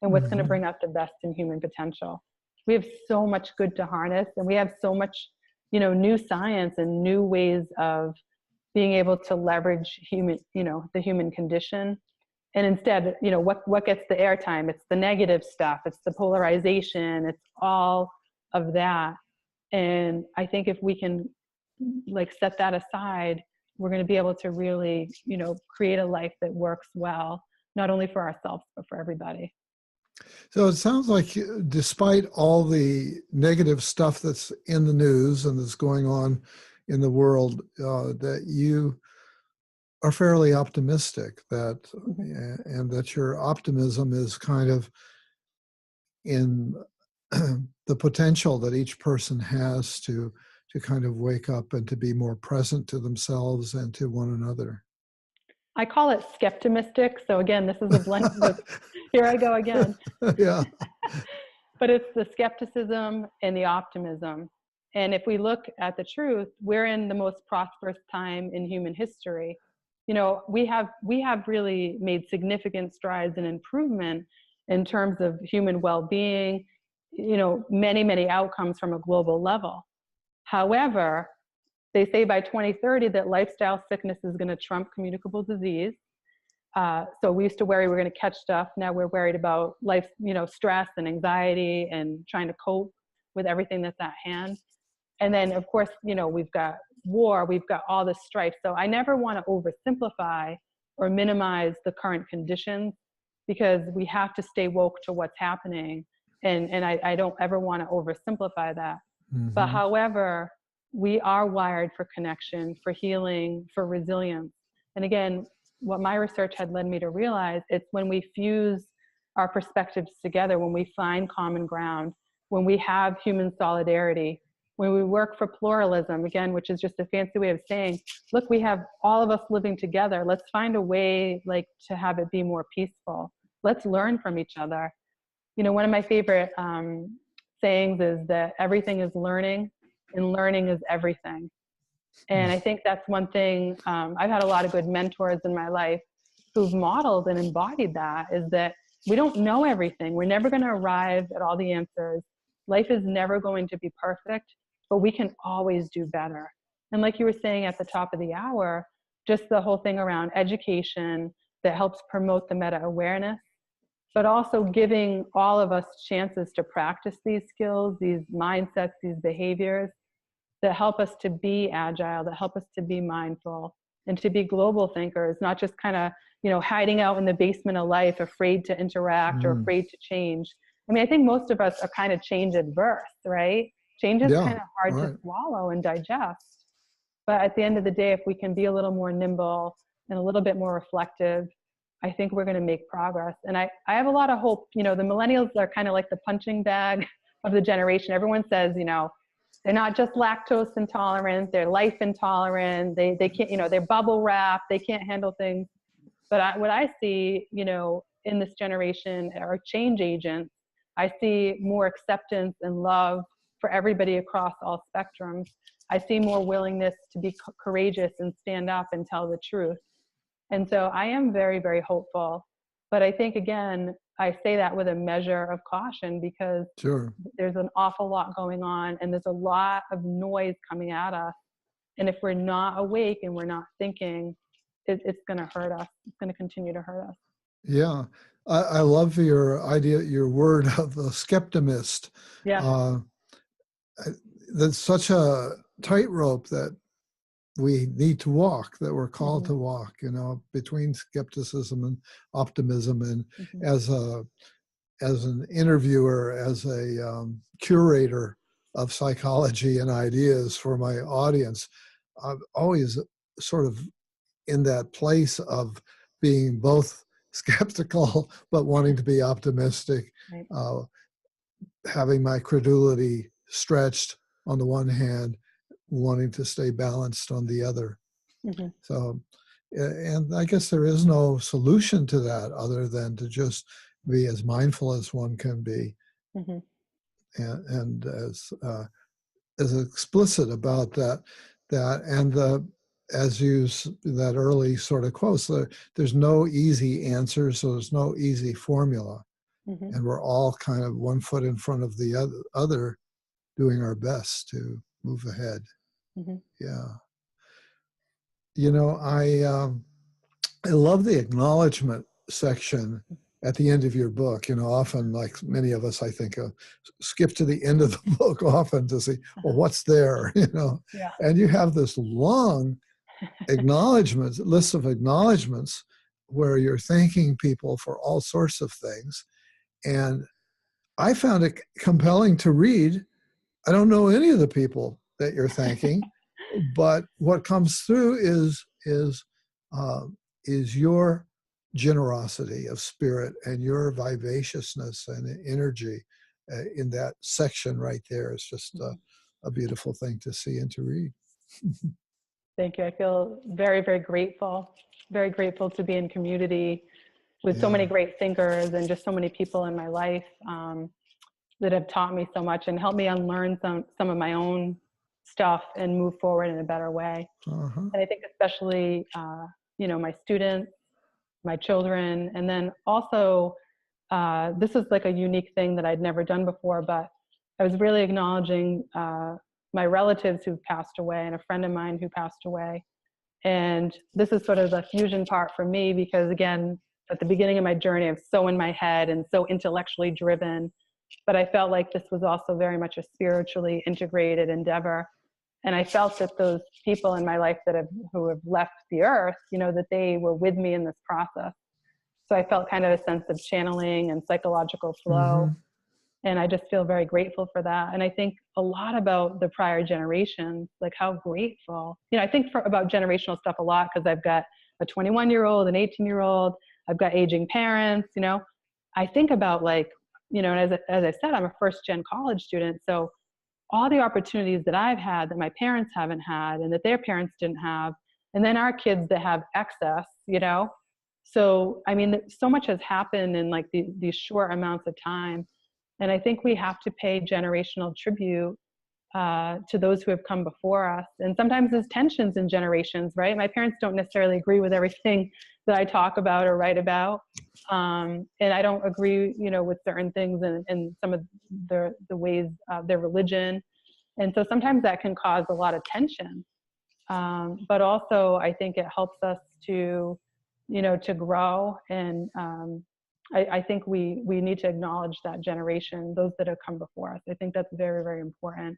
and what's going to bring out the best in human potential. We have so much good to harness, and we have so much, you know, new science and new ways of being able to leverage the human condition. And instead, you know, what gets the airtime? It's the negative stuff. It's the polarization. It's all of that. And I think if we can like set that aside, we're going to be able to really, you know, create a life that works well, not only for ourselves, but for everybody. So it sounds like despite all the negative stuff that's in the news and that's going on in the world that you are fairly optimistic, that and that your optimism is kind of in the potential that each person has to kind of wake up and to be more present to themselves and to one another. I call it Skepta Mystic. So again, this is a blend of, here I go again. Yeah. But it's the skepticism and the optimism. And if we look at the truth, we're in the most prosperous time in human history. You know, we have really made significant strides and improvement in terms of human well-being, you know, many, many outcomes from a global level. However, they say by 2030 that lifestyle sickness is going to trump communicable disease. So we used to worry we're going to catch stuff. Now we're worried about life, you know, stress and anxiety and trying to cope with everything that's at hand. And then, of course, you know, we've got war, we've got all this strife. So I never want to oversimplify or minimize the current conditions, because we have to stay woke to what's happening. And I don't ever want to oversimplify that. But however, we are wired for connection, for healing, for resilience. And again, what my research had led me to realize, it's when we fuse our perspectives together, when we find common ground, when we have human solidarity, when we work for pluralism, again, which is just a fancy way of saying, look, we have all of us living together. Let's find a way like to have it be more peaceful. Let's learn from each other. You know, one of my favorite sayings is that everything is learning and learning is everything. And I think that's one thing, I've had a lot of good mentors in my life who've modeled and embodied that, is that we don't know everything. We're never going to arrive at all the answers. Life is never going to be perfect, but we can always do better. And like you were saying at the top of the hour, just the whole thing around education that helps promote the meta-awareness, but also giving all of us chances to practice these skills, these mindsets, these behaviors that help us to be agile, that help us to be mindful and to be global thinkers, not just kind of, you know, hiding out in the basement of life, afraid to interact or afraid to change. I mean, I think most of us are kind of change adverse, right? Change is kind of hard to swallow and digest. But at the end of the day, if we can be a little more nimble and a little bit more reflective, I think we're going to make progress. And I have a lot of hope. You know, the millennials are kind of like the punching bag of the generation. Everyone says, you know, they're not just lactose intolerant, they're life intolerant. They can't, you know, they're bubble wrap. They can't handle things. But what I see, you know, in this generation are change agents. I see more acceptance and love for everybody across all spectrums. I see more willingness to be courageous and stand up and tell the truth. And so I am very, very hopeful. But I think, again, I say that with a measure of caution, because there's an awful lot going on and there's a lot of noise coming at us. And if we're not awake and we're not thinking, it's going to hurt us. It's going to continue to hurt us. Yeah. I love your idea, your word of the Skepta Mist. Yeah. That's such a tightrope that we need to walk, that we're called to walk, you know, between skepticism and optimism. And as an interviewer, as a curator of psychology and ideas for my audience, I'm always sort of in that place of being both skeptical but wanting to be optimistic, having my credulity stretched on the one hand, wanting to stay balanced on the other. So, and I guess there is no solution to that other than to just be as mindful as one can be, and as explicit about that, and as you, that early sort of quotes, there's no easy answer, so there's no easy formula, and we're all kind of one foot in front of the other, doing our best to move ahead. Yeah. You know, I love the acknowledgement section at the end of your book. You know, often, like many of us, I think, skip to the end of the book often to see, well, what's there, you know? And you have this long acknowledgments, list of acknowledgments where you're thanking people for all sorts of things. And I found it compelling to read. I don't know any of the people that you're thanking, But what comes through is your generosity of spirit and your vivaciousness and energy in that section right there. Is just a beautiful thing to see and to read. Thank you. I feel very, very grateful to be in community with so many great thinkers and just so many people in my life that have taught me so much and helped me unlearn some of my own stuff and move forward in a better way. And I think especially, my students, my children, and then also, this is like a unique thing that I'd never done before, but I was really acknowledging my relatives who've passed away and a friend of mine who passed away. And this is sort of the fusion part for me because, again, at the beginning of my journey, I'm so in my head and so intellectually driven, but I felt like this was also very much a spiritually integrated endeavor. And I felt that those people in my life who have left the earth, that they were with me in this process. So I felt kind of a sense of channeling and psychological flow. And I just feel very grateful for that. And I think a lot about the prior generations, like how grateful, I think about generational stuff a lot because I've got a 21-year-old, an 18-year-old, I've got aging parents, I think about and as I said, I'm a first-gen college student. So all the opportunities that I've had that my parents haven't had and that their parents didn't have, and then our kids that have excess, So, I mean, so much has happened in like these short amounts of time. And I think we have to pay generational tribute to those who have come before us. And sometimes there's tensions in generations, right? My parents don't necessarily agree with everything that I talk about or write about. And I don't agree, with certain things and some of the ways of their religion. And so sometimes that can cause a lot of tension. But also I think it helps us to, to grow. And I think we need to acknowledge that generation, those that have come before us. I think that's very, very important.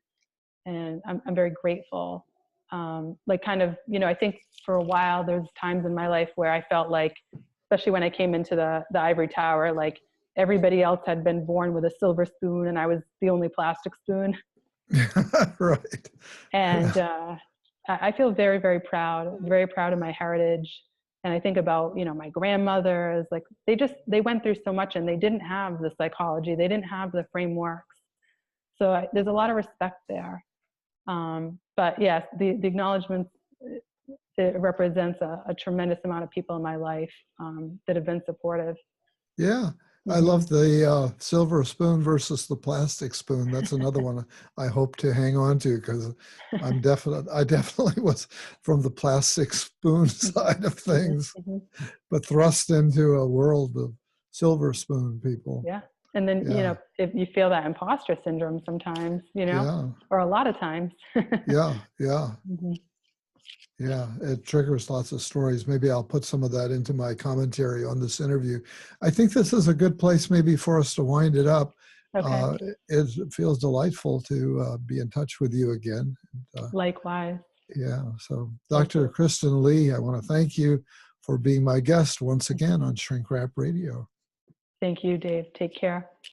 And I'm very grateful. I think for a while, there's times in my life where I felt like, especially when I came into the ivory tower, like everybody else had been born with a silver spoon and I was the only plastic spoon. Right. And I feel very, very proud of my heritage. And I think about, my grandmothers, like they went through so much and they didn't have the psychology. They didn't have the frameworks. So there's a lot of respect there. But yes, the acknowledgement, it represents a tremendous amount of people in my life that have been supportive. Yeah. I love the silver spoon versus the plastic spoon. That's another one I hope to hang on to because I definitely was from the plastic spoon side of things, but thrust into a world of silver spoon people. Yeah. And then, if you feel that imposter syndrome sometimes, or a lot of times. Yeah. Yeah, it triggers lots of stories. Maybe I'll put some of that into my commentary on this interview. I think this is a good place maybe for us to wind it up. Okay. It feels delightful to be in touch with you again. Likewise. Yeah, so Dr. Kristen Lee, I want to thank you for being my guest once again on Shrink Wrap Radio. Thank you, Dave. Take care.